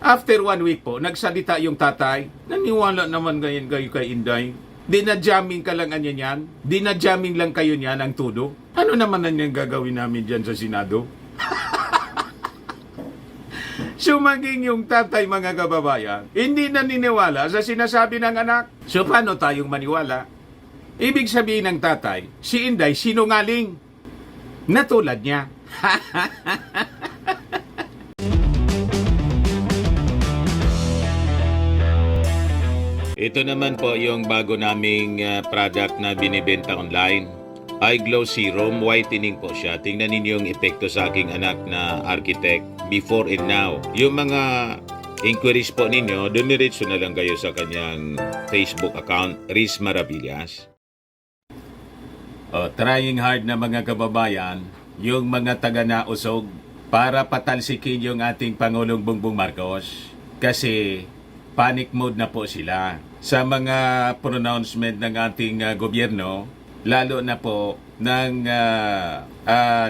After 1 week po, nagsalita yung tatay. Naniwala naman ngayon kayo kay Inday. Dinajamming ka lang anya niyan. Dinajamming lang kayo niyan ang tudo. Ano naman na niyang gagawin namin dyan sa Senado? So maging yung tatay, mga kababayan, hindi naniniwala sa sinasabi ng anak. So paano tayong maniwala? Ibig sabihin ng tatay, si Inday sinungaling. Natulad niya. Ito naman po yung bago naming product na binibenta online. Eye Glow Serum, whitening po siya. Tingnan ninyo yung epekto sa aking anak na architect before and now. Yung mga inquiries po ninyo, dumiretso na lang kayo sa kanyang Facebook account, Riz Maravillas. Trying hard na mga kababayan, yung mga taga-nausog para patalsikin yung ating Pangulong Bongbong Marcos. Kasi panic mode na po sila sa mga pronouncement ng ating gobyerno, lalo na po ng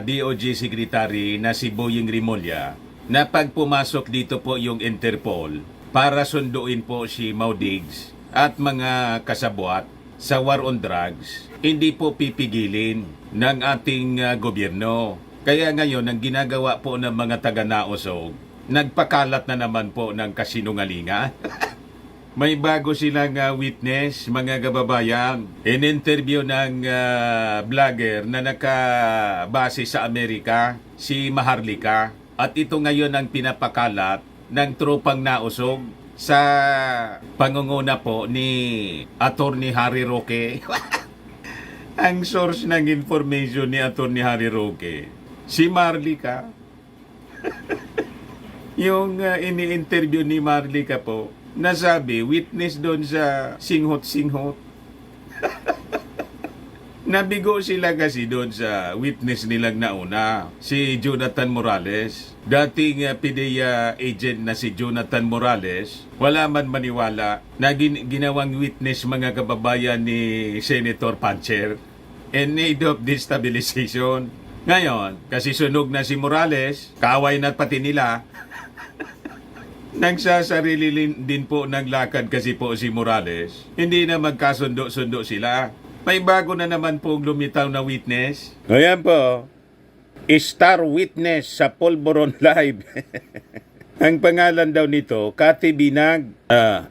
DOJ Secretary na si Boying Rimulya, na pag pumasok dito po yung Interpol para sunduin po si Maudigs at mga kasabwat sa war on drugs, hindi po pipigilin ng ating gobyerno. Kaya ngayon, ang ginagawa po ng mga taga-nausog, nagpakalat na naman po ng kasinungalingan. May bago silang witness, mga kababayan. In-interview ng vlogger na nakabase sa Amerika, si Maharlika. At ito ngayon ang pinapakalat ng tropang nausog sa pangunguna po ni Attorney Harry Roque. Ang source ng information ni Attorney Harry Roque, si Maharlika. Yung ini-interview ni Maharlika po, nasabi, witness doon sa singhot-singhot. Nabigo sila kasi doon sa witness nilang nauna, si Jonathan Morales. Dating PDEA agent na si Jonathan Morales, wala man maniwala na ginawang witness, mga kababayan, ni Senator Pancher in need of destabilization. Ngayon, kasi sunog na si Morales, kaaway na pati nila, nagsasarili din po ng lakad kasi po si Morales. Hindi na magkasundo-sundo sila. May bago na naman pong lumitaw na witness. Ayan po, Star Witness sa Polvoron Live. Ang pangalan daw nito, Cathy Binag.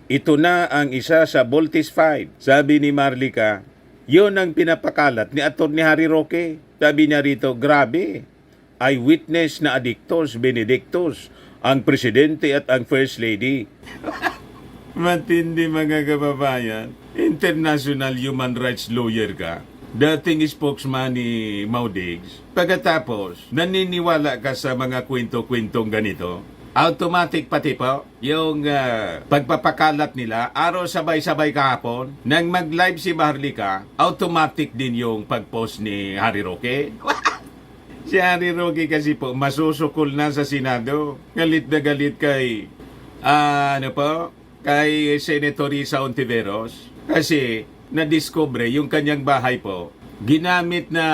Ito na ang isa sa Voltes 5. Sabi ni Marlica, yun ang pinapakalat ni Atty. Harry Roque. Sabi niya rito, grabe, eyewitness na Adictos Benedictus, ang presidente at ang first lady. Matindi, mga kababayan. International human rights lawyer ka. Dating spokesman ni Maudigs. Pagkatapos, naniniwala ka sa mga kwento-kwentong ganito. Automatic pati po yung pagpapakalat nila, araw sabay-sabay kahapon. Nang mag-live si Maharlika, automatic din yung pag-post ni Harry Roque. Si Harry Roque kasi po, masusukol na sa Senado. Galit na galit kay, kay Senator Risa Ontiveros. Kasi, nadiscover yung kanyang bahay po, ginamit na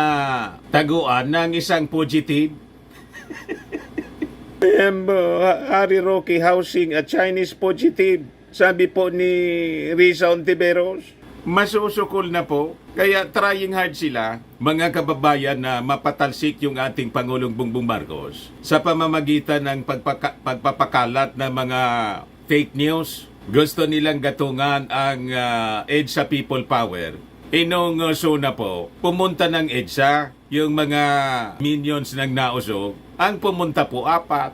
taguan ng isang fugitive. Harry Roque housing a Chinese fugitive. Sabi po ni Risa Ontiveros. Masusukol na po. Kaya trying hard sila, mga kababayan, na mapatalsik yung ating Pangulong Bongbong Marcos sa pamamagitan ng pagpapakalat ng mga fake news. Gusto nilang gatungan ang EDSA People Power. Inong zona po, pumunta ng EDSA, yung mga minions ng nausog, ang pumunta po 4.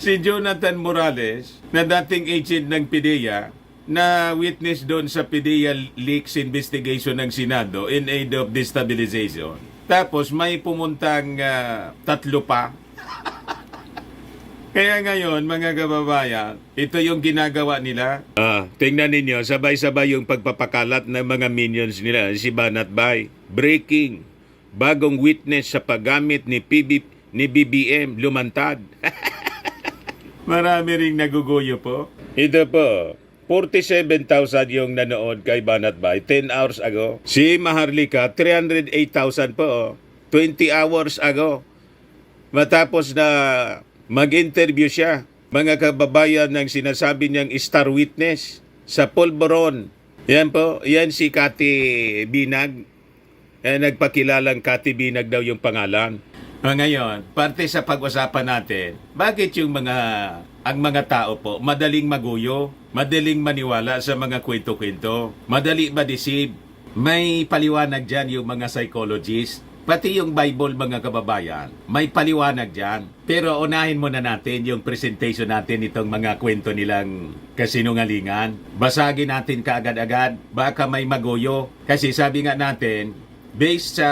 Si Jonathan Morales, na dating agent ng PDEA, na witness doon sa PDEA leaks investigation ng Senado in aid of destabilization. Tapos may pumuntang 3 pa. Kaya ngayon, mga kababayan, ito yung ginagawa nila. Tingnan ninyo, sabay-sabay yung pagpapakalat ng mga minions nila, si Banat Bay. Breaking, bagong witness sa paggamit ni BBM lumantad. Marami ring naguguyo po. Ito po, 47,000 yung nanood kay Banat Bay 10 hours ago. Si Maharlika, 308,000 po, 20 hours ago. matapos na mag-interview siya, mga kababayan, ng sinasabi niyang star witness sa Polvoron. Yan po, yan si Cathy Binag. Nagpakilalang Cathy Binag daw yung pangalan. Ngayon, parte sa pag-usapan natin, bakit yung ang mga tao po madaling maguyo, madaling maniwala sa mga kwento-kwento, madali ma-deceive. May paliwanag dyan yung mga psychologists, pati yung Bible, mga kababayan, may paliwanag dyan. Pero unahin muna natin yung presentation natin itong mga kwento nilang kasinungalingan. Basagin natin kaagad-agad, baka may maguyo. Kasi sabi nga natin, based sa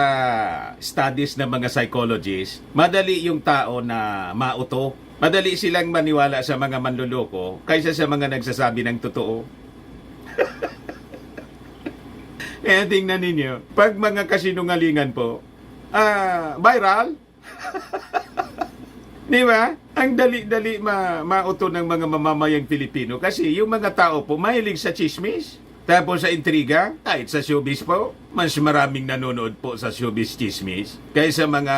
studies ng mga psychologists, madali yung tao na mauto. Madali silang maniwala sa mga manluloko kaysa sa mga nagsasabi ng totoo. Tingnan ninyo, pag mga kasinungalingan po, viral. Di ba? Ang dali-dali mauto ng mga mamamayang Pilipino kasi yung mga tao po mahilig sa chismis. Tapos sa intriga, kahit sa showbiz po, mas maraming nanonood po sa showbiz chismis kaysa mga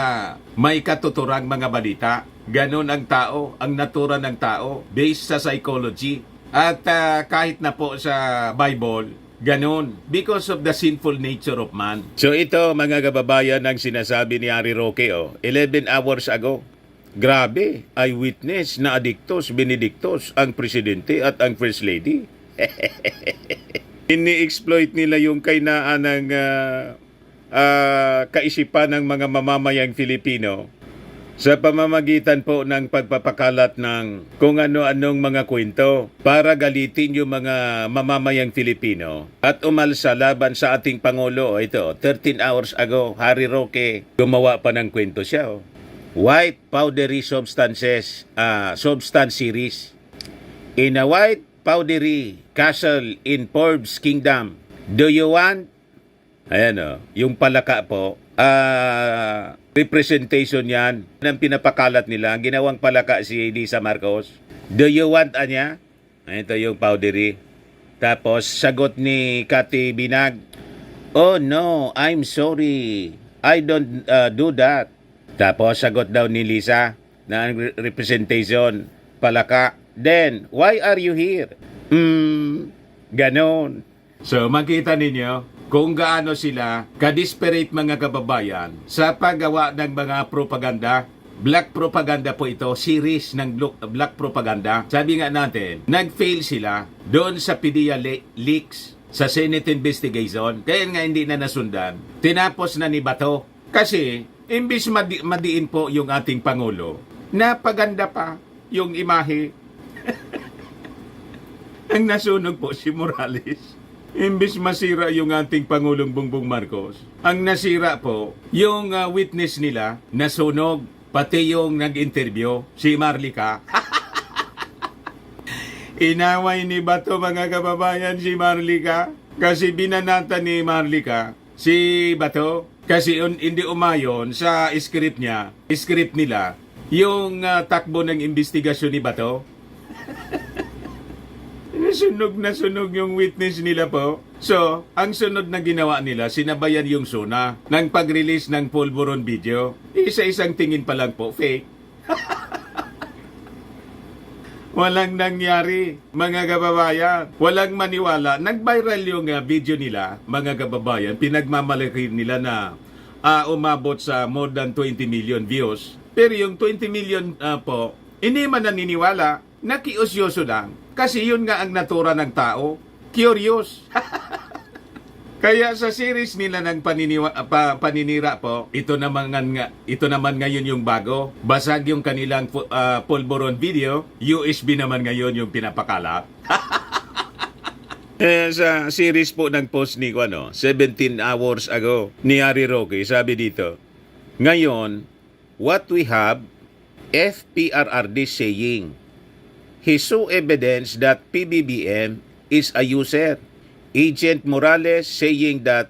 may katuturang mga balita. Ganon ang tao, ang natura ng tao, based sa psychology. At kahit na po sa Bible, ganon, because of the sinful nature of man. So ito, mga kababayan, ang sinasabi ni Harry Roque, 11 hours ago. Grabe, eyewitness na adiktos, benedictos ang presidente at ang first lady. Ini-exploit nila yung kainaan ng kaisipan ng mga mamamayang Filipino sa pamamagitan po ng pagpapakalat ng kung ano-anong mga kwento para galitin yung mga mamamayang Filipino at umalsa laban sa ating Pangulo. Ito, 13 hours ago, Harry Roque, gumawa pa ng kwento siya. White powdery substances, substance series. In a white powdery castle in Forbes Kingdom, do you want? Ayan yung palaka po, representation yan ng pinapakalat nila. Ang ginawang palaka si Lisa Marcos. Do you want anya? Ito yung powdery. Tapos sagot ni Cathy Binag, oh no, I'm sorry, I don't do that. Tapos sagot daw ni Lisa na ang representation palaka. Then, why are you here? Ganon. So, makita ninyo kung gaano sila ka-desperate, mga kababayan, sa paggawa ng mga propaganda. Black propaganda po ito, series ng black propaganda. Sabi nga natin, nag-fail sila doon sa PDEA leaks, sa Senate investigation, kaya nga hindi na nasundan. Tinapos na ni Bato. Kasi, imbis madiin po yung ating Pangulo, napaganda pa yung imahe. Ang nasunog po si Morales. Imbis masira yung ating Pangulong Bongbong Marcos, ang nasira po yung witness nila, nasunog. Pati yung nag-interview, si Marlica. Inaway ni Bato, mga kababayan, si Marlica. Kasi binanata ni Marlica si Bato. Kasi hindi umayon sa script niya, script nila, yung takbo ng investigasyon ni Bato. Sunog na sunog yung witness nila po. So, ang sunod na ginawa nila, sinabayan yung SONA ng pag-release ng Polvoron video. Isa-isang tingin pa lang po, fake. Walang nangyari, mga kababayan. Walang maniwala. Nag-viral yung video nila, mga kababayan. Pinagmamalaki nila na umabot sa more than 20 million views. Pero yung 20 million po, hindi man naniniwala, nakiusyoso lang. Kasi yun nga ang natura ng tao, curious. Kaya sa series nila ng paninira po, ito naman ngayon yung bago. Basag yung kanilang Polvoron video, USB naman ngayon yung pinapakalat. Sa series po ng post ni 17 hours ago ni Harry Roque, sabi dito, ngayon, what we have, FPRRD saying, he saw evidence that PBBM is a user. Agent Morales saying that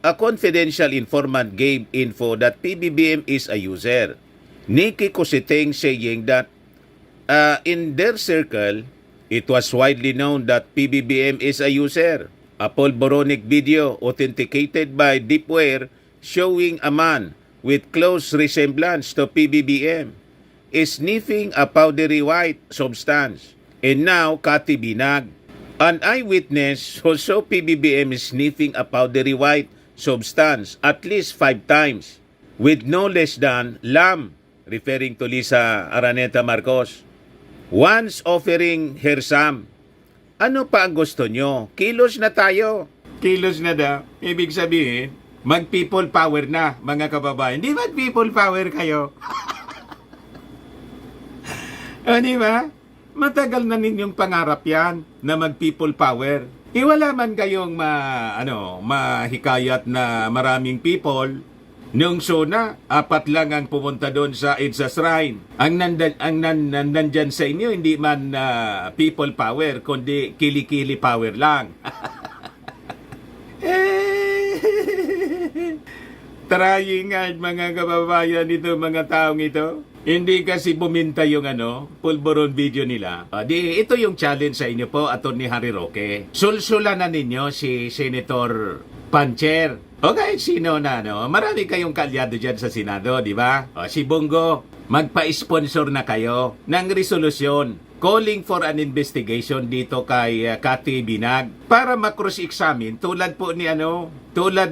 a confidential informant gave info that PBBM is a user. Nikki Cositeng saying that in their circle, it was widely known that PBBM is a user. A Polvoronic video authenticated by Deepware showing a man with close resemblance to PBBM is sniffing a powdery white substance. And now, Kati Binag, an eyewitness who saw PBBM is sniffing a powdery white substance at least 5 times with no less than lam, referring to Lisa Araneta Marcos, once offering her some. Ano pa ang gusto nyo? Kilos na tayo. Kilos na daw. Ibig sabihin, mag-people power na, mga kababayan. Di mag-people power kayo? O, di ba? Matagal na ninyong pangarap yan na mag-people power. Iwala man kayong mahikayat na maraming people. Nung sona, 4 lang ang pumunta doon sa EDSA Shrine. Ang nandyan sa inyo, hindi man people power, kundi kili-kili power lang. Trying hard, mga kababayan, ito, mga taong ito. Hindi kasi buminta yung pulburon video nila. Ito yung challenge sa inyo po, Atty. Harry Roque. Sulsulan na ninyo si Senator Pancher. O kahit sino na, marami kayong kalyado dyan sa Senado, di ba? Si Bongo, magpa-sponsor na kayo ng resolusyon calling for an investigation dito kay Kati Binag para ma-cross-examine tulad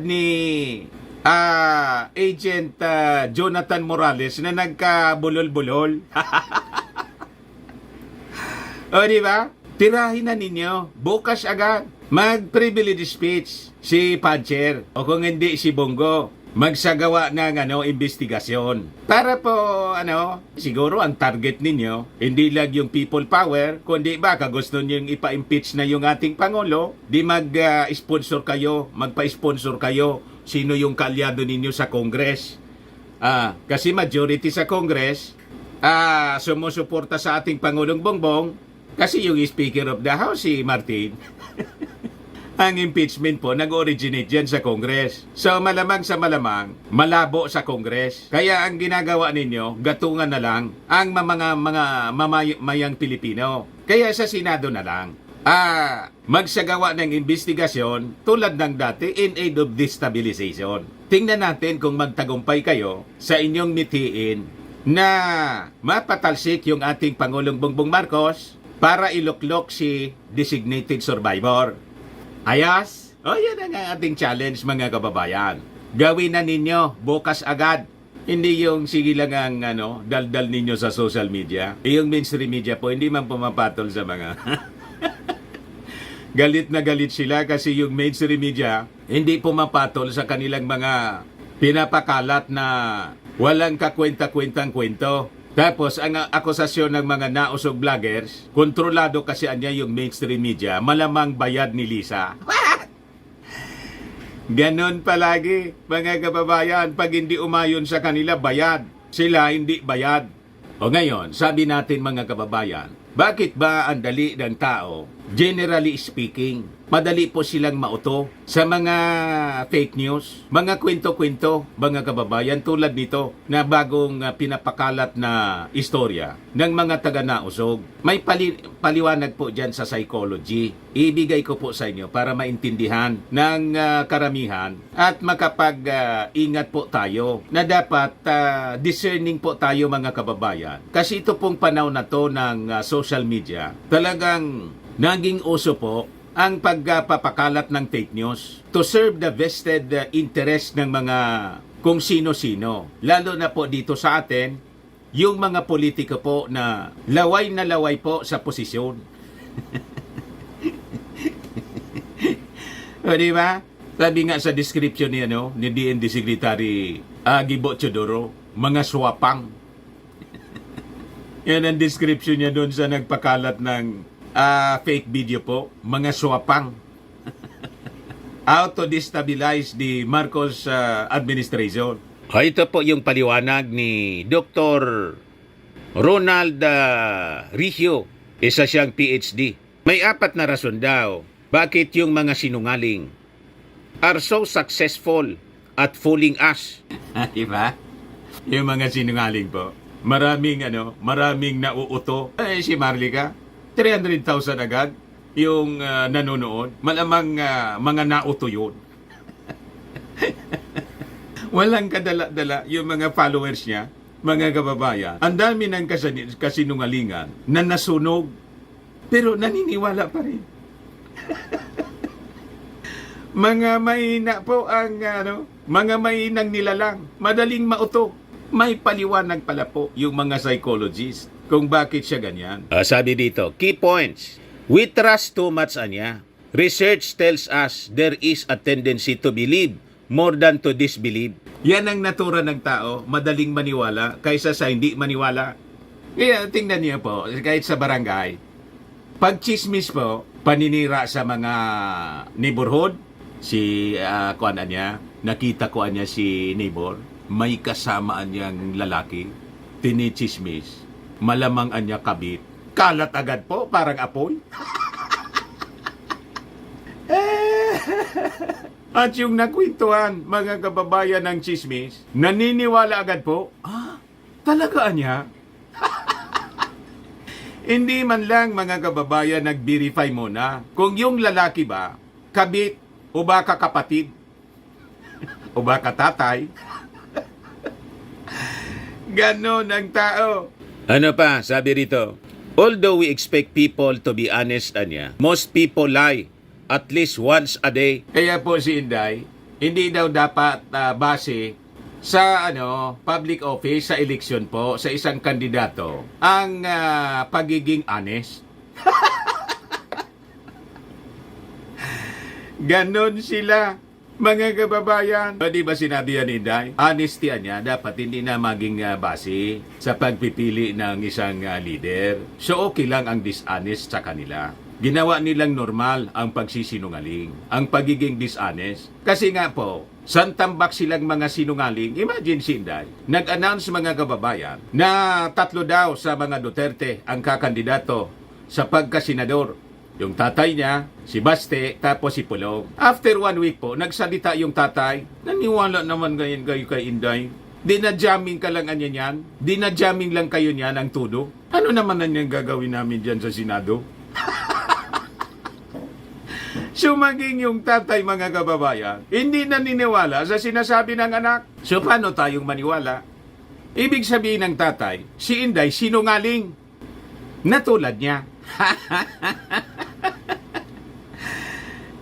ni Agent Jonathan Morales na nagkabulol-bulol. O, di ba? Tirahin na ninyo. Bukas agad. Mag-privilege speech si Pancher. O kung hindi si Bongo, magsagawa ng investigasyon. Para po, siguro ang target ninyo, hindi lang yung people power, kundi baka gusto nyo yung ipa-impeach na yung ating Pangulo, di mag-sponsor kayo, magpa-sponsor kayo, sino yung kaalyado ninyo sa Congress. Kasi majority sa Congress, sumusuporta sa ating Pangulong Bongbong, kasi yung Speaker of the House, si Martin. Ang impeachment po nag-originate dyan sa Congress. So malamang sa malamang, malabo sa Congress. Kaya ang ginagawa ninyo, gatungan na lang ang mga mamayang Pilipino. Kaya sa Senado na lang, magsagawa ng investigasyon tulad ng dati in aid of destabilization. Tingnan natin kung magtagumpay kayo sa inyong mitiin na mapatalsik yung ating Pangulong Bongbong Marcos para iluklok si designated survivor. Ayos? O yan ang ating challenge, mga kababayan. Gawin na ninyo bukas agad. Hindi yung sige lang ang daldal ninyo sa social media. Yung mainstream media po, hindi man pumapatol sa mga... Galit na galit sila kasi yung mainstream media hindi pumapatol sa kanilang mga pinapakalat na walang kakwenta-kwentang kwento. Tapos, ang akusasyon ng mga nausog vloggers, kontrolado kasi anya yung mainstream media, malamang bayad ni Lisa. Ganon palagi, mga kababayan, pag hindi umayon sa kanila, bayad. Sila hindi bayad. O ngayon, sabi natin mga kababayan, bakit ba ang dali ng tao, generally speaking, madali po silang mauto sa mga fake news, mga kwento-kwento, mga kababayan, tulad nito na bagong pinapakalat na istorya ng mga taga-nausog. May paliwanag po dyan sa psychology. Ibigay ko po sa inyo para maintindihan ng karamihan at makapag-ingat po tayo na dapat discerning po tayo, mga kababayan. Kasi ito pong panahon na to ng social media, talagang naging uso po ang pagpapakalat ng fake news to serve the vested interest ng mga kung sino-sino. Lalo na po dito sa atin, yung mga politiko po na laway po sa posisyon. O, di ba? Sabi nga sa description ni DND Secretary Gibo Chodoro, mga swapang. Yan ang description niya doon sa nagpakalat ng fake video po, mga swapang. How to destabilize the Marcos administration. Ito po yung paliwanag ni Dr. Ronald Riccio. Isa siyang PhD. May 4 na rason daw bakit yung mga sinungaling are so successful at fooling us. Diba? Yung mga sinungaling po. Maraming nauuto. Si Marlica, 300,000 agad yung nanonood. Malamang mga nauto yun. Walang kadala-dala yung mga followers niya, mga kababayan. Ang dami ng kasinungalingan na nasunog, pero naniniwala pa rin. Mga mahina po ang mga mahinang nilalang, madaling mauto. May paliwanag pala po yung mga psychologist kung bakit siya ganyan. Sabi dito, key points. We trust too much anya. Research tells us there is a tendency to believe more than to disbelieve. Yan ang natura ng tao, madaling maniwala kaysa sa hindi maniwala. Kaya tingnan niyo po, kahit sa barangay, pag chismis po, paninira sa mga neighborhood, nakita ko niya si neighbor, may kasamaan niyang lalaki, tinichismis, malamang anya kabit, kalat agad po, parang apoy. At yung nakwentuhan, mga kababayan ng chismis, naniniwala agad po, talaga niya? Hindi man lang mga kababayan nag-verify muna kung yung lalaki ba, kabit, o baka kapatid, o baka tatay. Ganon ang tao. Ano pa, sabi rito, although we expect people to be honest, most people lie at least once a day. Kaya po si Inday, hindi daw dapat base sa public office, sa eleksyon po, sa isang kandidato, ang pagiging honest. Ganon sila, mga kababayan. Di ba sinabi yan, Inday? Honesty niya, dapat hindi na maging base sa pagpipili ng isang leader. So okay lang ang dishonest sa kanila. Ginawa nilang normal ang pagsisinungaling, ang pagiging dishonest. Kasi nga po, santambak silang mga sinungaling. Imagine si Inday, nag-announce mga kababayan na 3 daw sa mga Duterte ang kakandidato sa pagkasenador. Yung tatay niya, si Baste, tapos si Pulong. After 1 week po, nagsalita yung tatay, naniwala naman ngayon kayo kay Inday. Dinadjamming ka lang anya niyan. Dinadjamming lang kayo niyan ang tudo. Ano naman na niyang gagawin namin dyan sa Senado? So maging yung tatay, mga kababayan, hindi naniniwala sa sinasabi ng anak. So paano tayong maniwala? Ibig sabihin ng tatay, si Inday sinungaling. Natulad niya.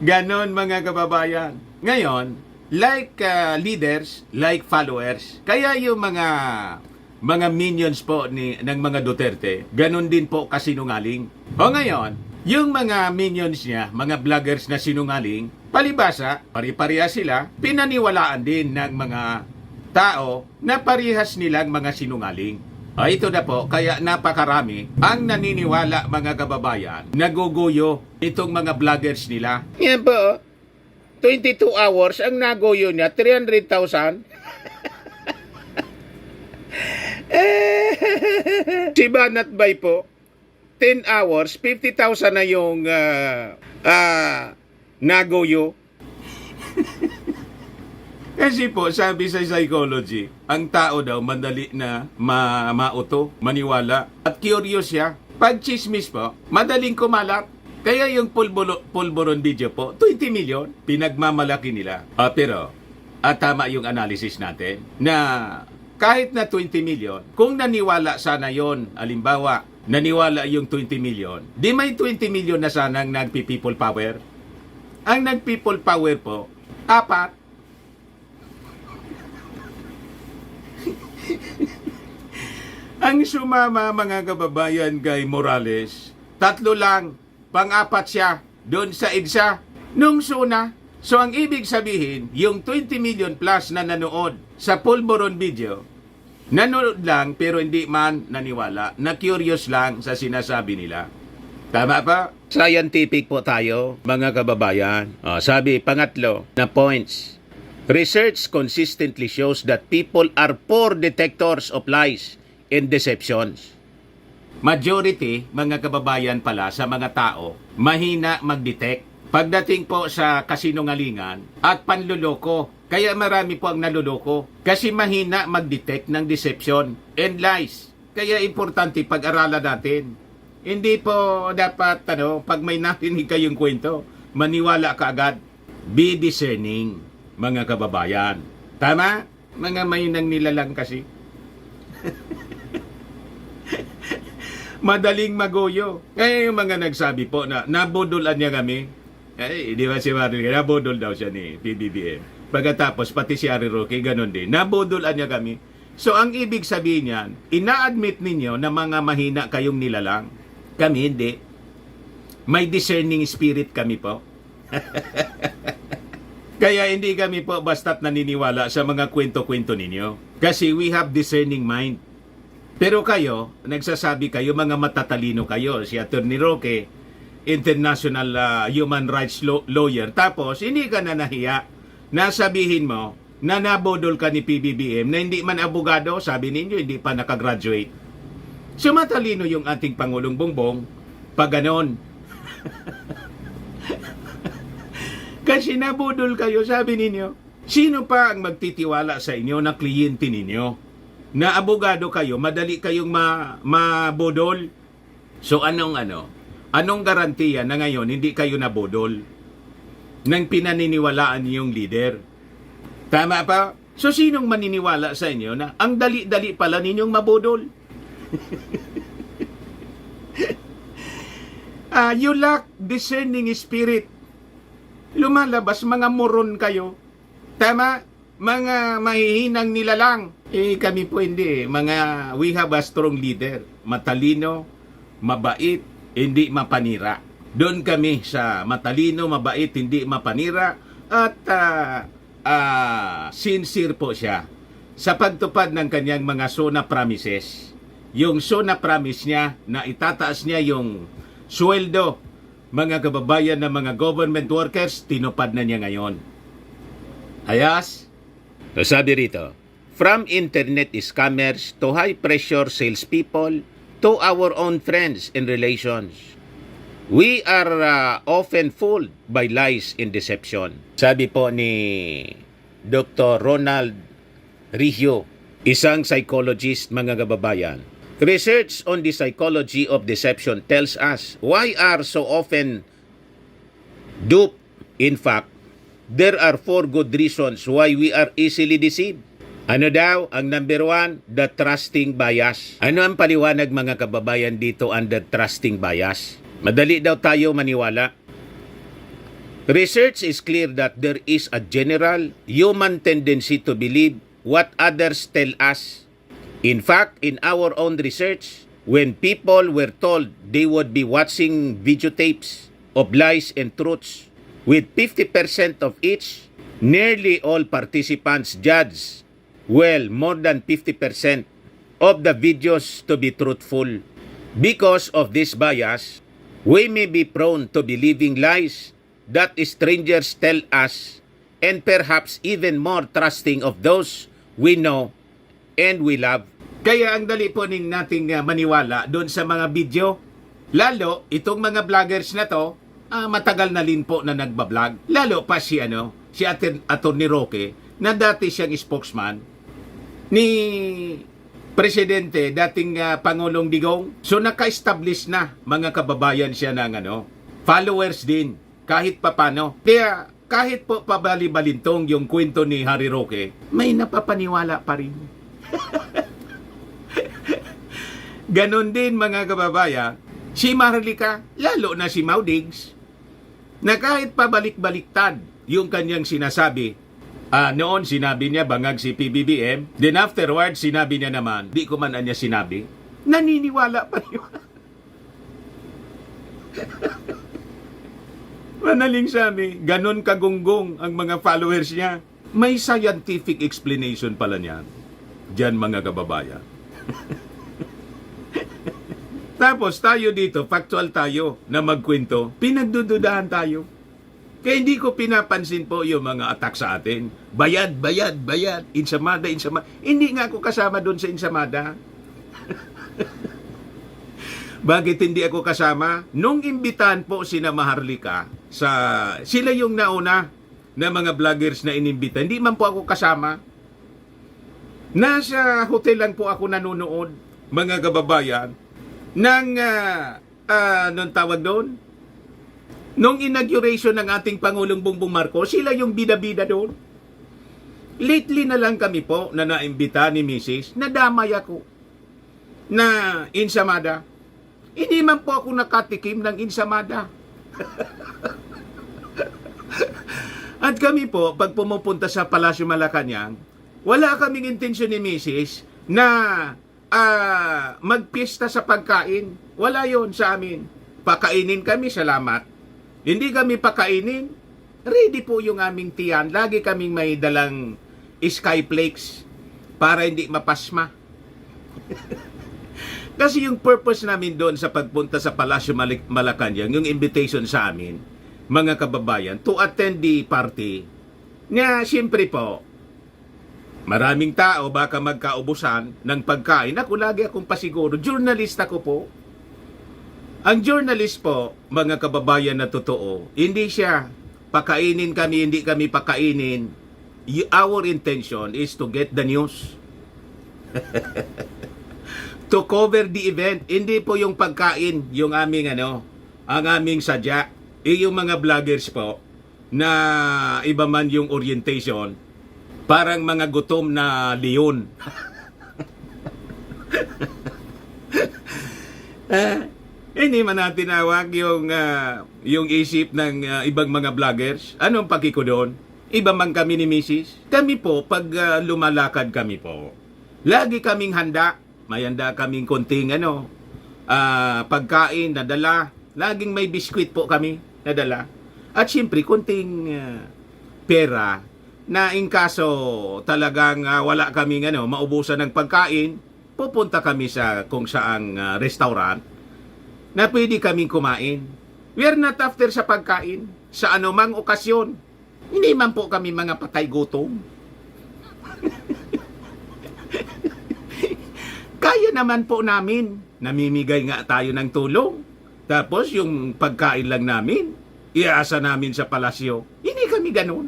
Ganon mga kababayan. Ngayon, like leaders, like followers, kaya yung mga minions po ng mga Duterte, ganon din po kasinungaling. O ngayon, yung mga minions niya, mga vloggers na sinungaling, palibasa, pari-pareha sila, pinaniwalaan din ng mga tao na parehas nilang mga sinungaling. Ito na po, kaya napakarami ang naniniwala, mga kababayan, naguguyo itong mga vloggers nila. Yan po, 22 hours ang naguyo niya, 300,000. Si Banat Bay po, 10 hours, 50,000 na yung naguyo. Kasi po, sabi sa psychology, ang tao daw madali na mauto, maniwala, at curious siya. Pag chismis po, madaling kumalat. Kaya yung pulburon video po, 20 million, pinagmamalaki nila. Pero, tama yung analysis natin, na kahit na 20 million, kung naniwala sana yon, alimbawa, naniwala yung 20 million, di may 20 million na sanang nagpi-people power. Ang nag-people power po, 4. Ang sumama, mga kababayan, kay Morales, 3 lang, pang-4 siya, doon sa EDSA, nung suna. So ang ibig sabihin, yung 20 million plus na nanood sa pulburon video, nanood lang pero hindi man naniwala, na curious lang sa sinasabi nila. Tama pa? Scientific po tayo, mga kababayan. Sabi, pangatlo na points. Research consistently shows that people are poor detectors of lies and deceptions. Majority, mga kababayan pala, sa mga tao, mahina mag-detect. Pagdating po sa kasinungalingan at panluloko, kaya marami po ang naluloko kasi mahina mag-detect ng deception and lies. Kaya importante pag-aralan natin. Hindi po dapat, pag may narinig kayong kwento, maniwala ka agad. Be discerning, mga kababayan. Tama? Mga mainang nilalang kasi. Madaling magoyo. Kaya yung mga nagsabi po na nabudulan niya kami. Di ba si Marilyn, nabudol daw siya ni PBBM. Pagkatapos, pati si Harry Roque, ganun din. Nabudulan niya kami. So, ang ibig sabihin niyan, ina-admit ninyo na mga mahina kayong nilalang. Kami hindi. May discerning spirit kami po. Kaya hindi kami po basta't naniniwala sa mga kwento-kwento ninyo. Kasi we have discerning mind. Pero kayo, nagsasabi kayo, mga matatalino kayo. Si Atty. Roque, international human rights lawyer. Tapos, hindi ka na nahiya na sabihin mo na nabodol ka ni PBBM na hindi man abogado, sabi ninyo, hindi pa nakagraduate. So, matalino yung ating Pangulong Bongbong pag ganon. Kasi nabudol kayo, sabi ninyo. Sino pa ang magtitiwala sa inyo na kliyente ninyo? Na abogado kayo, madali kayong mabudol. So anong garantiya na ngayon hindi kayo nabudol nang pinaniniwalaan niyong leader? Tama pa? So sinong maniniwala sa inyo na ang dali-dali pala ninyong mabudol? You lack discerning spirit. Lumalabas, mga moron kayo. Tama? Mga mahihinang nilalang. Kami po hindi. We have a strong leader. Matalino, mabait, hindi mapanira. Doon kami sa matalino, mabait, hindi mapanira. At sincere po siya sa pagtupad ng kanyang mga SONA promises. Yung SONA promise niya na itataas niya yung sweldo, mga kababayan na mga government workers, tinupad na niya ngayon. Ayas? So sabi rito, from internet scammers to high-pressure salespeople to our own friends and relations, we are often fooled by lies and deception. Sabi po ni Dr. Ronald Rihio, isang psychologist, mga kababayan. Research on the psychology of deception tells us why are so often duped. In fact, there are 4 good reasons why we are easily deceived. Ano daw? Ang number 1, the trusting bias. Ano ang paliwanag, mga kababayan, dito ang the trusting bias? Madali daw tayo maniwala. Research is clear that there is a general human tendency to believe what others tell us. In fact, in our own research, when people were told they would be watching videotapes of lies and truths, with 50% of each, nearly all participants judged, well, more than 50% of the videos to be truthful. Because of this bias, we may be prone to believing lies that strangers tell us, and perhaps even more trusting of those we know and we love. Kaya ang dali po nating maniwala doon sa mga video. Lalo, itong mga vloggers na to, matagal na rin po na nagbablog. Lalo pa si Atty. Roque, na dati siyang spokesman ni Presidente, dating Pangulong Digong. So naka-establish na, mga kababayan, siya ng followers din, kahit papano. Kaya kahit po pabali-balintong yung kwento ni Harry Roque, may napapaniwala pa rin. Ganon din, mga kababayan, si Maharlika, lalo na si Maudigs, na kahit pabalik-baliktad yung kanyang sinasabi, noon sinabi niya bangag si PBBM, then afterwards sinabi niya naman, di ko man niya sinabi, naniniwala pa niya. Manaling sabi, ganon kagunggong ang mga followers niya. May scientific explanation pala niyan. Diyan, mga kababayan. Tapos tayo dito, factual tayo na magkwento, pinagdududahan tayo. Kaya hindi ko pinapansin po yung mga attack sa atin. Bayad, bayad, bayad, insamada, insamada. Hindi nga ako kasama doon sa insamada. Bakit hindi ako kasama? Nung imbitahan po sina Maharlika, sila yung nauna na mga vloggers na inimbita. Hindi man po ako kasama. Nasa hotel lang po ako nanonood, mga kababayan, ng, anong tawag doon? Nung inauguration ng ating Pangulong Bongbong Marcos, sila yung bida-bida doon. Lately na lang kami po na naimbita ni Mrs. Nadamay ako na insamada. Hindi man po ako nakatikim ng insamada. At kami po, pag pumupunta sa Palasyo Malacanang, wala kaming intensyon ni Mrs. na magpista sa pagkain. Wala yon sa amin. Pakainin kami, salamat. Hindi kami pakainin. Ready po yung aming tiyan. Lagi kaming may dalang skyflakes para hindi mapasma. Kasi yung purpose namin doon sa pagpunta sa Palasyo Malacanang, yung invitation sa amin, mga kababayan, to attend the party, na siyempre po, maraming tao baka magkaubusan ng pagkain. Ako lagi akong pasiguro. Journalist ako po. Ang journalist po, mga kababayan na totoo, hindi siya pakainin kami, hindi kami pakainin. Our intention is to get the news. To cover the event. Hindi po yung pagkain, yung aming ang aming sadya. Yung mga vloggers po, na iba man yung orientation, parang mga gutom na leon. Hindi man natin tinawag yung isip ng ibang mga vloggers. Anong pakiko doon? Iba man kami ni Mrs. Kami po, pag lumalakad kami po, lagi kaming handa. May handa kaming konting pagkain na dala. Laging may biskwit po kami na dala. At siyempre, konting pera na in kaso talagang wala kaming maubusan ng pagkain, pupunta kami sa kung saang restaurant na pwede kaming kumain. We are not after sa pagkain, sa anumang okasyon. Hindi man po kami mga patay gutom. Kaya naman po namin, namimigay nga tayo ng tulong. Tapos yung pagkain lang namin, iaasa namin sa palasyo. Hindi kami ganun.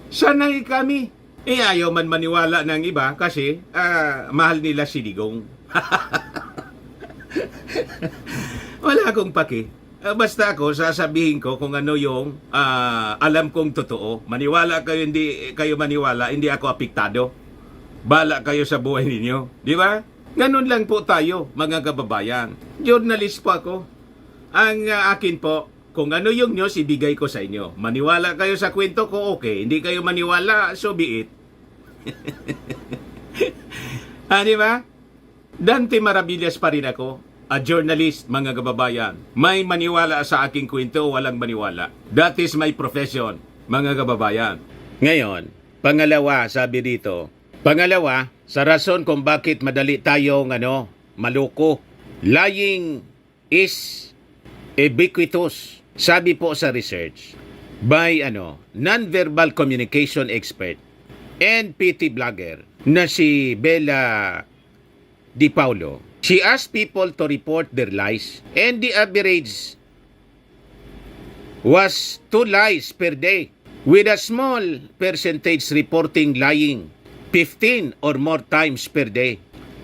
Sanay kami. Ayaw man maniwala ng iba kasi mahal nila si Digong. Wala akong paki. Basta ako, sasabihin ko kung ano yung alam kong totoo. Maniwala kayo, hindi kayo maniwala, hindi ako apektado. Bala kayo sa buhay ninyo. Di ba? Ganun lang po tayo, mga kababayan. Journalist po ako. Ang akin po, kung ano yung news, ibigay ko sa inyo. Maniwala kayo sa kwento ko, okay. Hindi kayo maniwala, so be it. Di ba? Dante Maravillas pa rin ako. A journalist, mga kababayan. May maniwala sa aking kwento, walang maniwala. That is my profession, mga kababayan. Ngayon, pangalawa, sabi dito, sa rason kung bakit madali tayong maloko. Lying is ubiquitous. Sabi po sa research by non-verbal communication expert and PT blogger na si Bella Di Paulo. She asked people to report their lies and the average was 2 lies per day, with a small percentage reporting lying 15 or more times per day.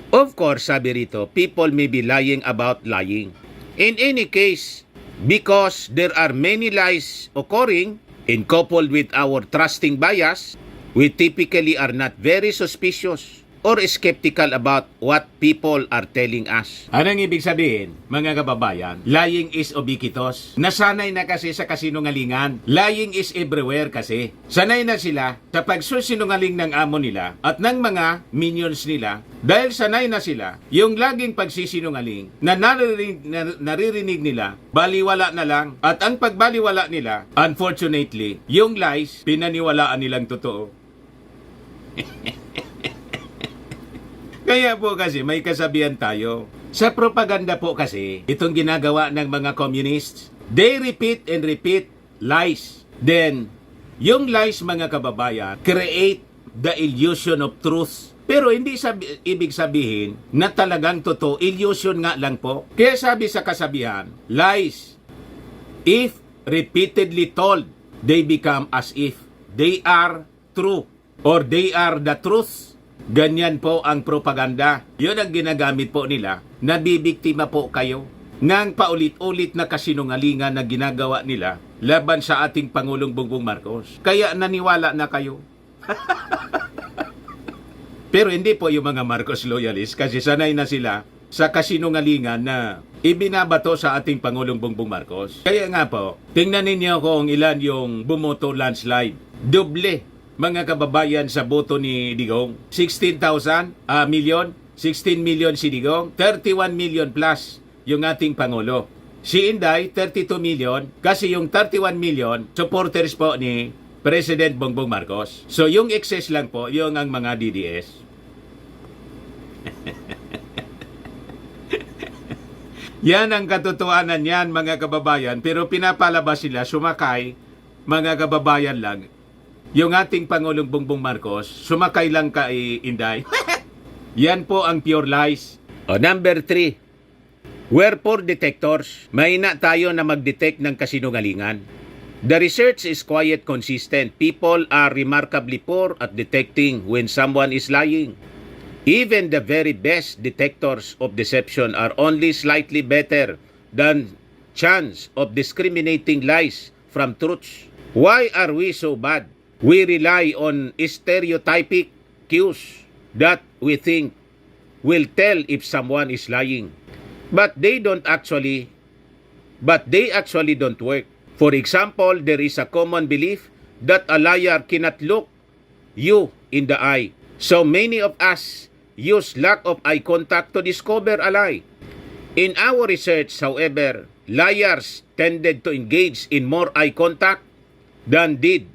Of course, sabi rito, people may be lying about lying. In any case, because there are many lies occurring, and coupled with our trusting bias, we typically are not very suspicious or skeptical about what people are telling us. Anong ibig sabihin, mga kababayan? Lying is ubiquitous. Nasanay na kasi sa kasinungalingan. Lying is everywhere kasi. Sanay na sila sa pagsusinungaling ng amo nila at ng mga minions nila. Dahil sanay na sila, yung laging pagsisinungaling na naririnig nila, baliwala na lang. At ang pagbaliwala nila, unfortunately, yung lies, pinaniwalaan nilang totoo. Kaya po kasi may kasabihan tayo. Sa propaganda po kasi, itong ginagawa ng mga communists, they repeat and repeat lies. Then, yung lies, mga kababayan, create the illusion of truth. Pero hindi ibig sabihin na talagang totoo. Illusion nga lang po. Kaya sabi sa kasabihan, lies, if repeatedly told, they become as if they are true or they are the truth. Ganyan po ang propaganda. Yun ang ginagamit po nila. Nabibiktima po kayo. ngang paulit-ulit na kasinungalingan na ginagawa nila laban sa ating Pangulong Bongbong Marcos. Kaya naniwala na kayo. Pero hindi po yung mga Marcos loyalists kasi sanay na sila sa kasinungalingan na ibinabato sa ating Pangulong Bongbong Marcos. Kaya nga po, tingnan ninyo kung ilan yung bumoto landslide. Doble, mga kababayan, sa boto ni Digong. 16,000 million, 16 million si Digong, 31 million plus yung ating Pangulo. Si Inday, 32 million, kasi yung 31 million, supporters po ni President Bongbong Marcos. So yung excess lang po, yung ang mga DDS. Yan ang katotohanan yan, mga kababayan. Pero pinapalabas sila, sumakay, mga kababayan lang. Yung ating Pangulong Bongbong Marcos, sumakay lang kay Inday. Yan po ang pure lies. Number 3, wherefore detectors. Mahina tayo na mag-detect ng kasinungalingan. The research is quite consistent. People are remarkably poor at detecting when someone is lying. Even the very best detectors of deception are only slightly better than chance of discriminating lies from truths. Why are we so bad? We rely on stereotypic cues that we think will tell if someone is lying. But they actually don't work. For example, there is a common belief that a liar cannot look you in the eye. So many of us use lack of eye contact to discover a lie. In our research, however, liars tended to engage in more eye contact than did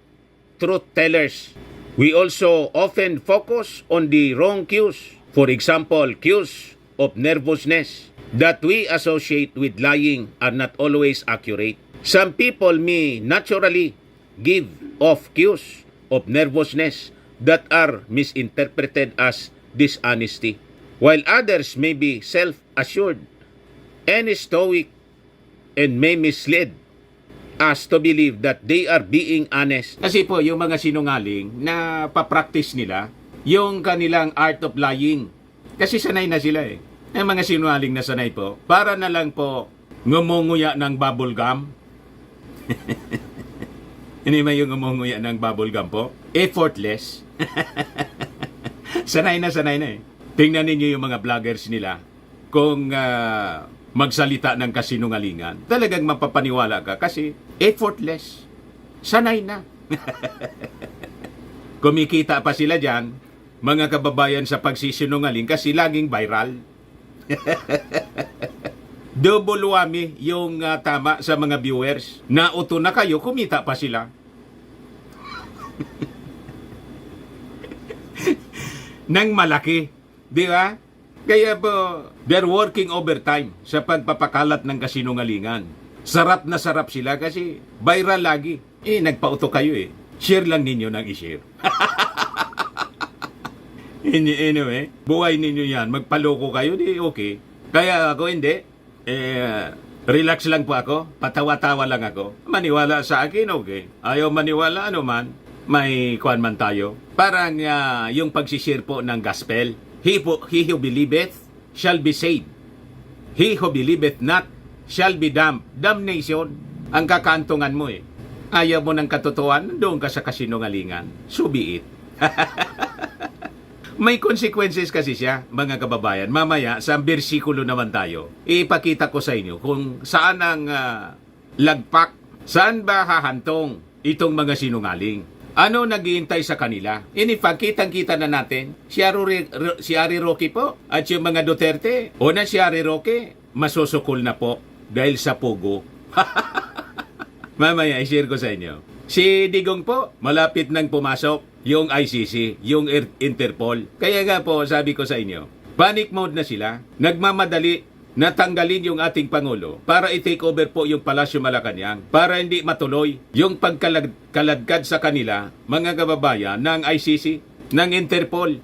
truth tellers. We also often focus on the wrong cues. For example, cues of nervousness that we associate with lying are not always accurate. Some people may naturally give off cues of nervousness that are misinterpreted as dishonesty, while others may be self-assured and stoic and may mislead us to believe that they are being honest. Kasi po, yung mga sinungaling na papractice nila, yung kanilang art of lying. Kasi sanay na sila eh. Yung mga sinungaling na sanay po, para na lang po ngumunguya ng bubble gum. Hindi ba yung ngumunguya ng bubble gum po? Effortless. Sanay na eh. Tingnan ninyo yung mga vloggers nila. Kung magsalita ng kasinungalingan, talagang mapapaniwala ka kasi effortless. Sanay na. Kumikita pa sila dyan, mga kababayan, sa pagsisinungaling kasi laging viral. Double whammy yung tama sa mga viewers. Nauto na kayo, kumita pa sila. Nang malaki, di ba? Kaya po, they're working overtime sa pagpapakalat ng kasinungalingan. Sarap na sarap sila kasi viral lagi. Nagpauto kayo eh. Share lang ninyo ng i-share. Anyway, buhay ninyo yan. Magpaloko kayo, di okay. Kaya ako hindi. Relax lang po ako. Patawa-tawa lang ako. Maniwala sa akin, okay. Ayaw maniwala, ano man. May kuwan man tayo. Parang yung pagsishare po ng gospel. He who believeth shall be saved. He who believeth not shall be damned. Damnation ang kakantungan mo eh. Ayaw mo ng katotohanan, doon ka sa kasinungalingan. So be it. May consequences kasi siya, mga kababayan. Mamaya, sa bersikulo naman tayo, ipakita ko sa inyo kung saan ang lagpak, saan ba hahantong itong mga sinungaling. Ano naghihintay sa kanila? In fact, kitang-kita na natin, si Harry Roque po at yung mga Duterte. Una, si Harry Roque, masusukol na po dahil sa pugo. Mamaya, i-share ko sa inyo. Si Digong po, malapit nang pumasok yung ICC, yung Interpol. Kaya nga po, sabi ko sa inyo, panic mode na sila. Nagmamadali na tanggalin yung ating Pangulo para i-take over po yung Palasyo Malacanang para hindi matuloy yung pagkaladkad sa kanila, mga kababayan, ng ICC, ng Interpol.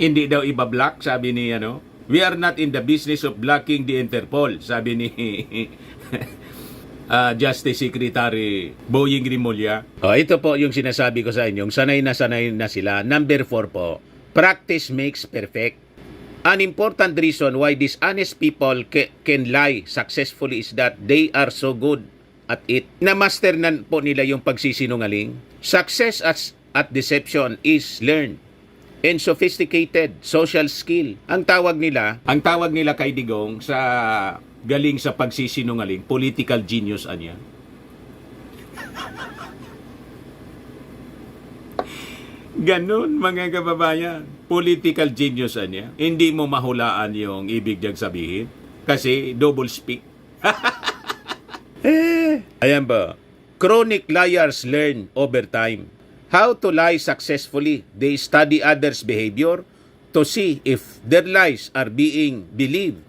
Hindi daw iba-block, sabi ni we are not in the business of blocking the Interpol, sabi ni Justice Secretary Boying Rimulya. Ito po yung sinasabi ko sa inyo, sanay na sila. Number 4 po, practice makes perfect. An important reason why dishonest people can lie successfully is that they are so good at it. Na-master na po nila yung pagsisinungaling. Success at deception is learned and sophisticated social skill. Ang tawag nila kay Digong sa galing sa pagsisinungaling, political genius anya. Ganon mga kababayan, political genius anya. Hindi mo mahulaan yung ibig niyang sabihin kasi double speak. Ayan ba? Chronic liars learn over time how to lie successfully. They study others' behavior to see if their lies are being believed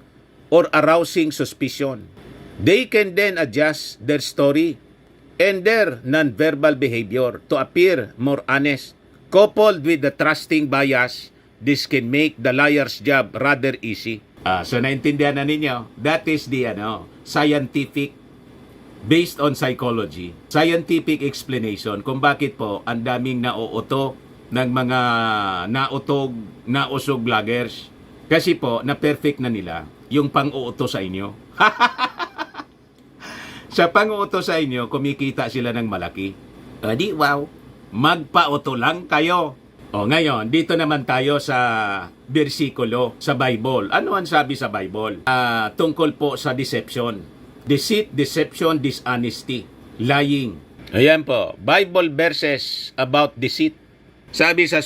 or arousing suspicion. They can then adjust their story and their non-verbal behavior to appear more honest. Coupled with the trusting bias, this can make the liar's job rather easy. So naintindihan na ninyo, that is the scientific, based on psychology, scientific explanation kung bakit po ang daming nauuto ng mga nausog vloggers. Kasi po, na-perfect na nila yung pang-uuto sa inyo. Sa pang-uuto sa inyo, kumikita sila ng malaki. Di wow! Magpauto lang kayo. O ngayon, dito naman tayo sa bersikulo sa Bible. Ano ang sabi sa Bible? Tungkol po sa deception. Deceit, deception, dishonesty, lying. Ayan po, Bible verses about deceit. Sabi sa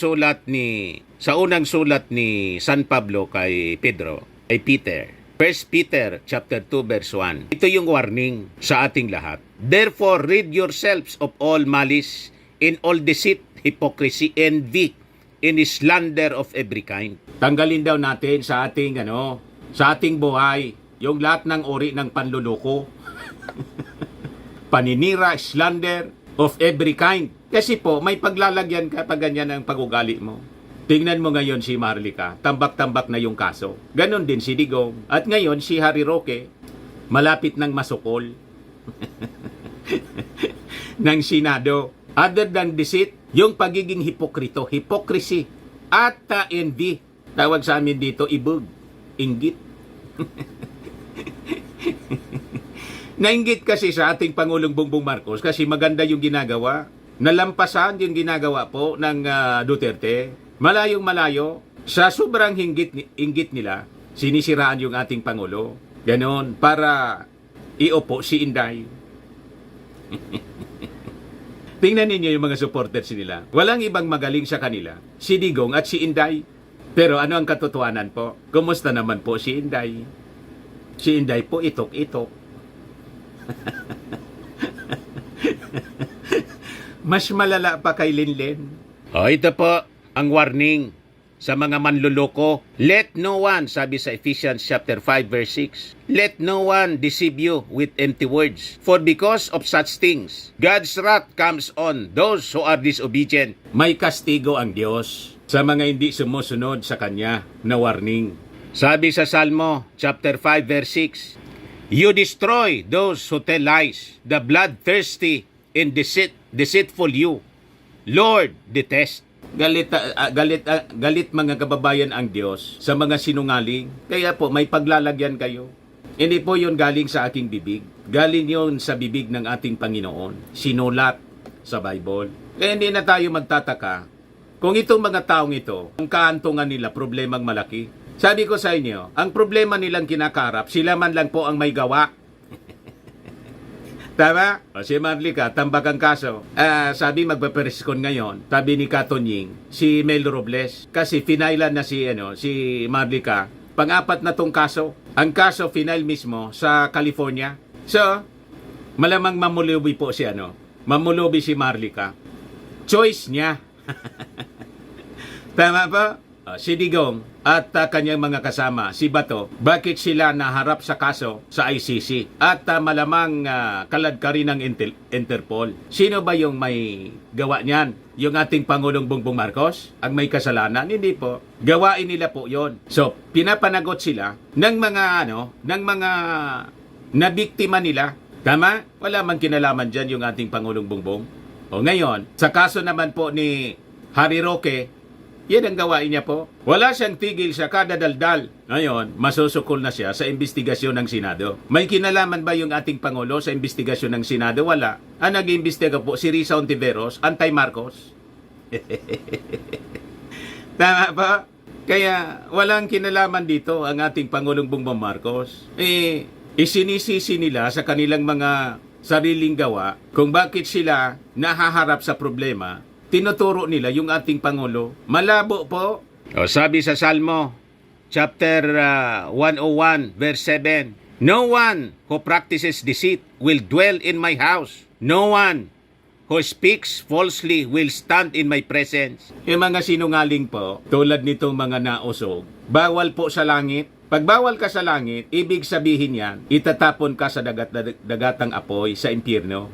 unang sulat ni San Pablo kay Peter. 1 Peter chapter 2 verse 1. Ito yung warning sa ating lahat. Therefore, rid yourselves of all malice, in all deceit, hypocrisy, envy, in slander of every kind. Tanggalin daw natin sa ating buhay yung lahat ng uri ng panluloko. Paninira, slander of every kind. Kasi po, may paglalagyan ka pag ganyan ang pag-ugali mo. Tingnan mo ngayon si Marlica, tambak-tambak na yung kaso. Ganon din si Digong. At ngayon si Harry Roque, malapit ng masukol ng Senado. Other than deceit, yung pagiging hypocrisy, at envy. Tawag sa amin dito, ibog, inggit. Nainggit kasi sa ating Pangulong Bongbong Marcos kasi maganda yung ginagawa. Nalampasan yung ginagawa po ng Duterte. Malayong malayo. Sa sobrang inggit nila, sinisiraan yung ating Pangulo. Ganon, para iupo si Inday. Tingnan ninyo yung mga supporters nila. Walang ibang magaling sa kanila. Si Digong at si Inday. Pero ano ang katotohanan po? Kumusta naman po si Inday? Si Inday po itok-itok. Mas malala pa kay Linlen. Ito po ang warning sa mga manluloko. Let no one, sabi sa Ephesians chapter 5 verse 6, let no one deceive you with empty words. For because of such things, God's wrath comes on those who are disobedient. May kastigo ang Diyos sa mga hindi sumusunod sa Kanya na warning. Sabi sa Salmo chapter 5 verse 6, you destroy those who tell lies, the bloodthirsty and deceitful you, Lord, detest. Galit mga kababayan ang Diyos sa mga sinungaling. Kaya po may paglalagyan kayo. Hindi po yun galing sa aking bibig. Galing yun sa bibig ng ating Panginoon. Sinulat sa Bible. Kaya hindi na tayo magtataka kung itong mga taong ito, ang kaantungan nila problemang malaki. Sabi ko sa inyo, ang problema nilang kinakarap, sila man lang po ang may gawa. Tama? O si Marlica, tambak ang kaso. Sabi magpapereskon ngayon, sabi ni Katonying, si Mel Robles. Kasi finailan na si Marlica, pang-apat na tong kaso. Ang kaso final mismo sa California. So, malamang mamulubi po si mamulubi si Marlica. Choice niya. Tama ba? Si Digong at kanyang mga kasama, si Bato, bakit sila naharap sa kaso sa ICC? At malamang kalad ka rin ng Interpol. Sino ba yung may gawa niyan? Yung ating Pangulong Bongbong Marcos? Ang may kasalanan? Hindi po. Gawain nila po yon. So, pinapanagot sila ng mga nabiktima nila. Tama? Wala man kinalaman dyan yung ating Pangulong Bongbong. O ngayon, sa kaso naman po ni Harry Roque, Yan ang gawain niya po. Wala siyang tigil sa kada daldal. Ngayon, masusukol na siya sa investigasyon ng Senado. May kinalaman ba yung ating Pangulo sa investigasyon ng Senado? Wala. Ang nag-iimbestiga po si Risa Ontiveros, anti-Marcos. Tama ba? Kaya walang kinalaman dito ang ating Pangulong Bongbong Marcos. Isinisisi nila sa kanilang mga sariling gawa kung bakit sila nahaharap sa problema. Tinuturo nila yung ating Pangulo. Malabo po. O sabi sa Salmo, chapter 101, verse 7, "No one who practices deceit will dwell in my house. No one who speaks falsely will stand in my presence." Yung mga sinungaling po, tulad nitong mga nausog, bawal po sa langit. Pag bawal ka sa langit, ibig sabihin yan, itatapon ka sa dagatang apoy sa impyerno.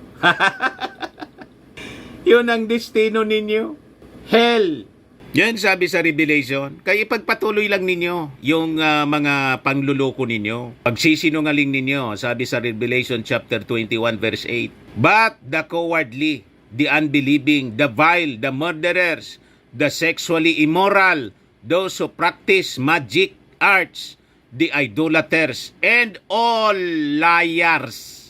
Yun ang destino ninyo. Hell. Yan sabi sa Revelation, kaya ipagpatuloy lang ninyo yung mga pangluloko ninyo. Pagsisinungaling ninyo, sabi sa Revelation chapter 21 verse 8. "But the cowardly, the unbelieving, the vile, the murderers, the sexually immoral, those who practice magic arts, the idolaters, and all liars,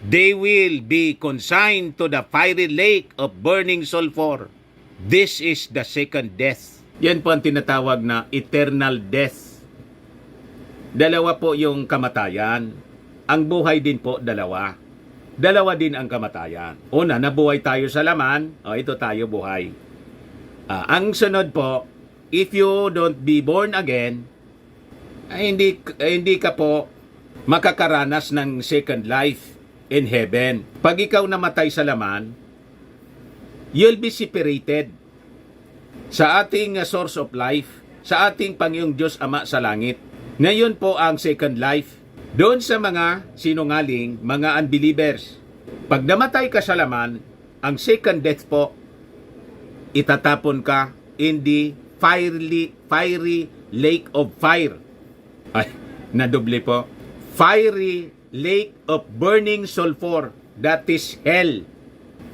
they will be consigned to the fiery lake of burning sulfur. This is the second death." Yan po ang tinatawag na eternal death. Dalawa po yung kamatayan. Ang buhay din po, dalawa. Dalawa din ang kamatayan. Una, nabuhay tayo sa laman. Ito tayo buhay. Ang sunod po, if you don't be born again, hindi ka po makakaranas ng second life in heaven. Pag ikaw namatay sa laman, you'll be separated sa ating source of life, sa ating Panginoong Diyos Ama sa langit. Ngayon po ang second life. Doon sa mga sinungaling, mga unbelievers, pag namatay ka sa laman, ang second death po, itatapon ka in the fiery lake of fire. Ay, nadoble po. Fiery lake of burning sulfur. That is hell.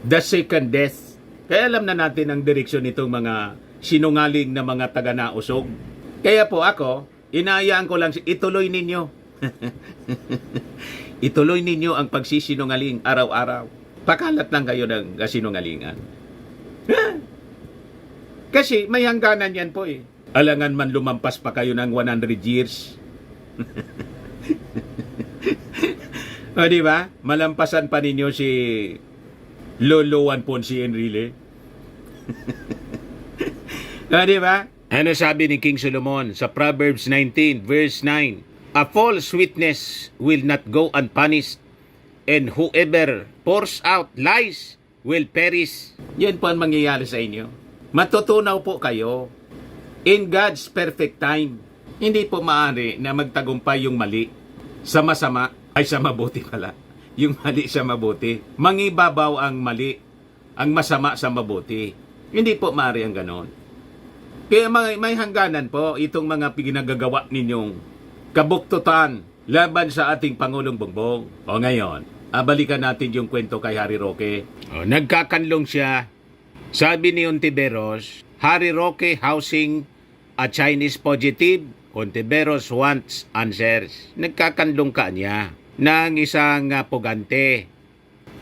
The second death. Kaya alam na natin ang direksyon nitong mga sinungaling na mga taga-nausog. Kaya po ako, inaayaan ko lang, ituloy ninyo. Ituloy ninyo ang pagsisinungaling araw-araw. Pakalat lang kayo ng kasinungalingan. Kasi may hangganan yan po eh. Alangan man lumampas pa kayo ng 100 years. O diba? Malampasan pa ninyo si Lolo Juan Ponce Enrile. O diba? Ano sabi ni King Solomon sa Proverbs 19 verse 9? "A false witness will not go unpunished, and whoever pours out lies will perish." Yan po ang mangyayari sa inyo. Matutunaw po kayo in God's perfect time. Hindi po maaari na magtagumpay yung mali sa masama ay sa mabuti pala. Yung mali sa mabuti. Mangibabaw ang mali, ang masama sa mabuti. Hindi po maaari ang ganon. Kaya may hangganan po itong mga pinagagawa ninyong kabuktutan laban sa ating Pangulong Bongbong. O ngayon, balikan natin yung kwento kay Harry Roque. Nagkakanlong siya. Sabi ni Ontiveros, Harry Roque housing a Chinese fugitive. Ontiveros wants answers. Nagkakanlong ka niya ng isang pugante.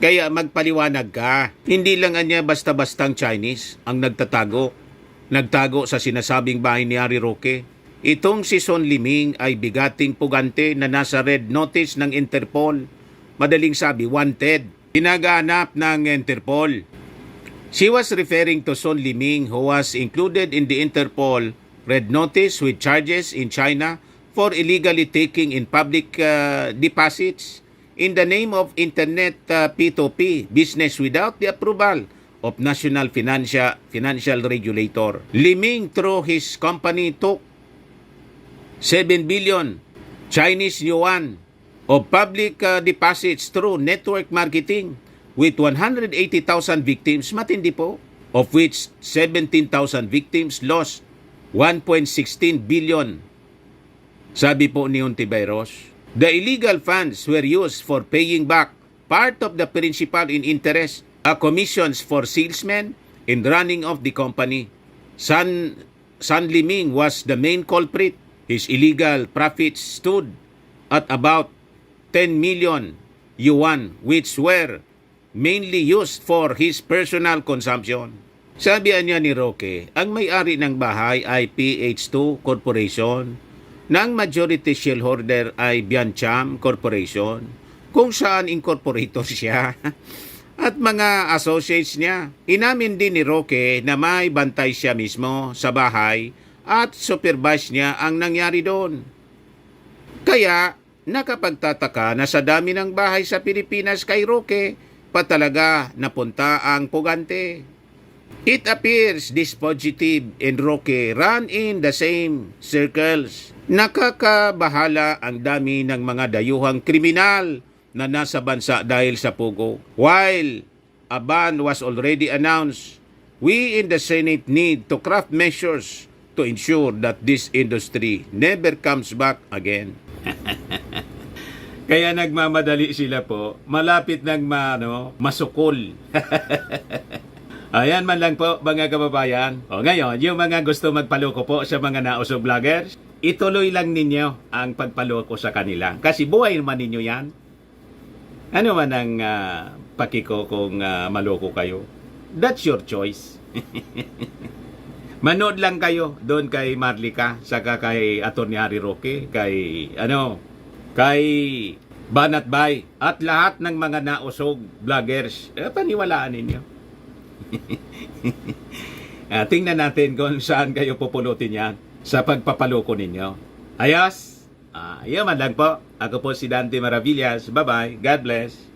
Kaya magpaliwanag ka. Hindi lang niya basta-bastang Chinese ang nagtatago. Nagtago sa sinasabing bahay ni Harry Roque. Itong si Son Liming ay bigating pugante na nasa red notice ng Interpol. Madaling sabi, wanted. Pinagahanap ng Interpol. She was referring to Son Liming who was included in the Interpol red notice with charges in China for illegally taking in public deposits in the name of Internet P2P, business without the approval of National Financial Regulator. Liming, through his company, took 7 billion Chinese yuan of public deposits through network marketing with 180,000 victims, matindi po, of which 17,000 victims lost 1.16 billion. Sabi po ni Ontiveros, the illegal funds were used for paying back part of the principal in interest, commissions for salesmen, and running of the company. Sanliming was the main culprit. His illegal profits stood at about 10 million yuan, which were mainly used for his personal consumption. Sabihan niya ni Roque, ang may-ari ng bahay ay PH2 Corporation, ng majority shareholder ay Biancham Corporation, kung saan incorporator siya, at mga associates niya. Inamin din ni Roque na may bantay siya mismo sa bahay at supervise niya ang nangyari doon. Kaya, nakapagtataka na sa dami ng bahay sa Pilipinas kay Roque, pa talaga napunta ang pugante. It appears this fugitive and Roque run in the same circles. Nakakabahala ang dami ng mga dayuhang kriminal na nasa bansa dahil sa pugo. While a ban was already announced, we in the Senate need to craft measures to ensure that this industry never comes back again. Kaya nagmamadali sila po, malapit nang masukol. Ayan man lang po mga kababayan. O ngayon, yung mga gusto magpaloko po sa mga nausog vloggers, ituloy lang ninyo ang pagpaloko sa kanila. Kasi buhay naman ninyo yan. Ano man ang pakiko kung maloko kayo? That's your choice. Manood lang kayo doon kay Marlica, saka kay Atty. Harry Roque, kay Banat Bay, at lahat ng mga nausog vloggers. Paniwalaan ninyo. Tingnan natin kung saan kayo pupulutin yan sa pagpapaloko ninyo. Ayos? Yaman lang po. Ako po si Dante Maravillas. Bye-bye. God bless.